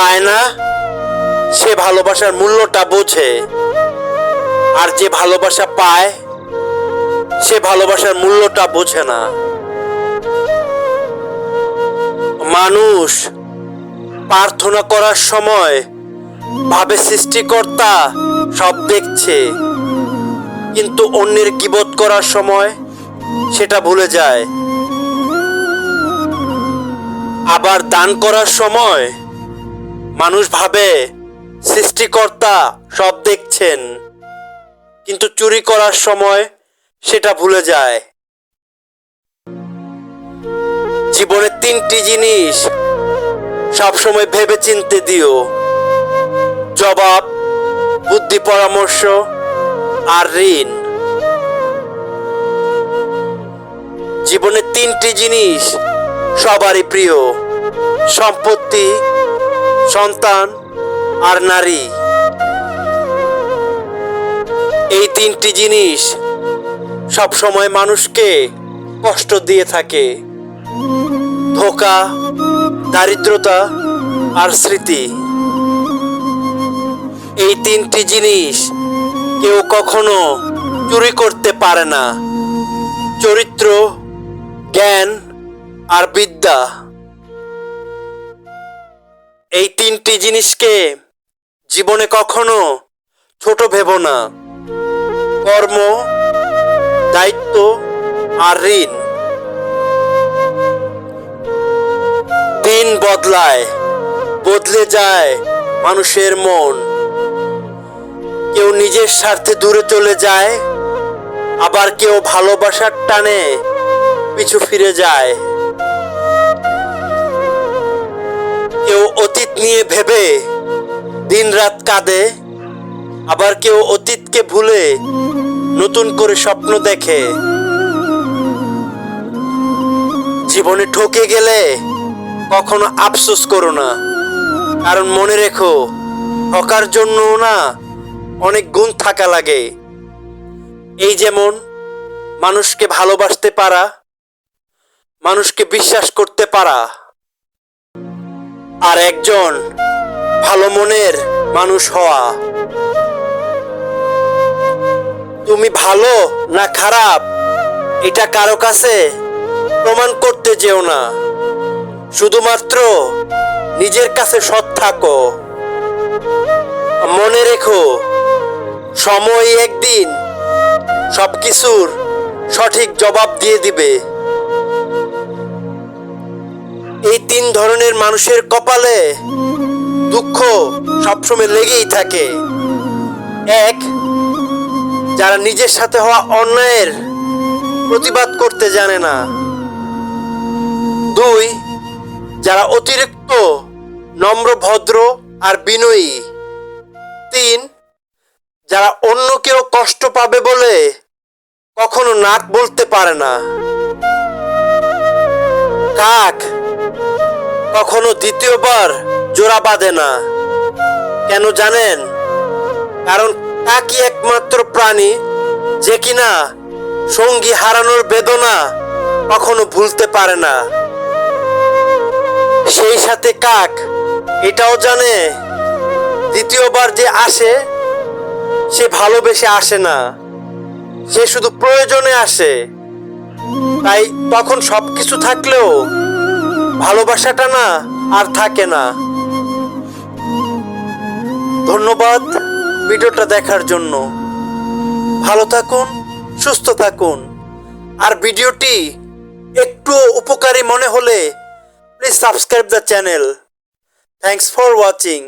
পায় না সে ভালোবাসার মূল্যটা বোঝে, আর যে ভালোবাসা পায় সে ভালোবাসার মূল্যটা বোঝে না। মানুষ প্রার্থনা করার সময় ভাবে সৃষ্টিকর্তা সব দেখছে, কিন্তু অন্যের গীবত করার সময় সেটা ভুলে যায়। আবার দান করার সময় মানুষ ভাবে সৃষ্টিকর্তা সব দেখছেন, কিন্তু চুরি করার সময় সেটা ভুলে যায়। জীবনে তিনটি জিনিস সবসময় ভেবে চিনতে দিও: জবাব, বুদ্ধি পরামর্শ আর ঋণ। জীবনে তিনটি জিনিস সবারই প্রিয়: সম্পত্তি, সন্তান আর নারী। এই তিনটি জিনিস সব সময় মানুষকে কষ্ট দিয়ে থাকে: ধোঁকা, দারিদ্রতা আর স্মৃতি। এই তিনটি জিনিস কেউ কখনো চুরি করতে পারে না: চরিত্র, জ্ঞান আর বিদ্যা। এই তিনটি জিনিসকে জীবনে কখনো ছোট ভেবো না: কর্ম, দায়িত্ব আর ঋণ। দিন বদলায়, বদলে যায় মানুষের মন। কেউ নিজের স্বার্থে দূরে চলে যায়, আবার কেউ ভালোবাসার টানে পিছু ফিরে যায়। কেউ অতীত নিয়ে ভেবে দিনরাত কাঁদে, আবার কেউ অতীতকে ভুলে নতুন করে স্বপ্ন দেখে। জীবনে ঠকে গেলে কখনো আফসোস করো না, কারণ মনে রেখো, ঠকার জন্য না অনেক গুণ থাকা লাগে। এই যেমন মানুষকে ভালোবাসতে পারা, মানুষকে বিশ্বাস করতে পারা, আর একজন ভালো মনের মানুষ হওয়া। তুমি ভালো না খারাপ এটা কারো কাছে প্রমাণ করতে যেও না, শুধুমাত্র নিজের কাছে সৎ থাকো। মনে রেখো, সময় একদিন সবকিছুর সঠিক জবাব দিয়ে দিবে। এই তিন ধরনের মানুষের কপালে দুঃখ সবসময় লেগেই থাকে: এক, যারা নিজের সাথে হওয়া অন্যায়ের প্রতিবাদ করতে জানে না। দুই, যারা অতিরিক্ত নম্র, ভদ্র আর বিনয়ী। তিন, যারা অন্য কেউ কষ্ট পাবে বলে কখনো নাক বলতে পারে না। কাক কখনো দ্বিতীয়বার জোড়া বাঁধে না, কেন জানেন? কারণ কাকই একমাত্র প্রাণী যে কিনা সঙ্গী হারানোর বেদনা কখনো ভুলতে পারে না। সেই সাথে কাক এটাও জানে, দ্বিতীয়বার যে আসে সে ভালোবেসে আসে না, সে শুধু প্রয়োজনে আসে। তাই তখন সবকিছু থাকলেও ভালোবাসাটা না আর থাকে না। ধন্যবাদ ভিডিওটা দেখার জন্য। ভালো থাকুন, সুস্থ থাকুন। আর ভিডিওটি একটু উপকারী মনে হলে please subscribe the channel. Thanks for watching.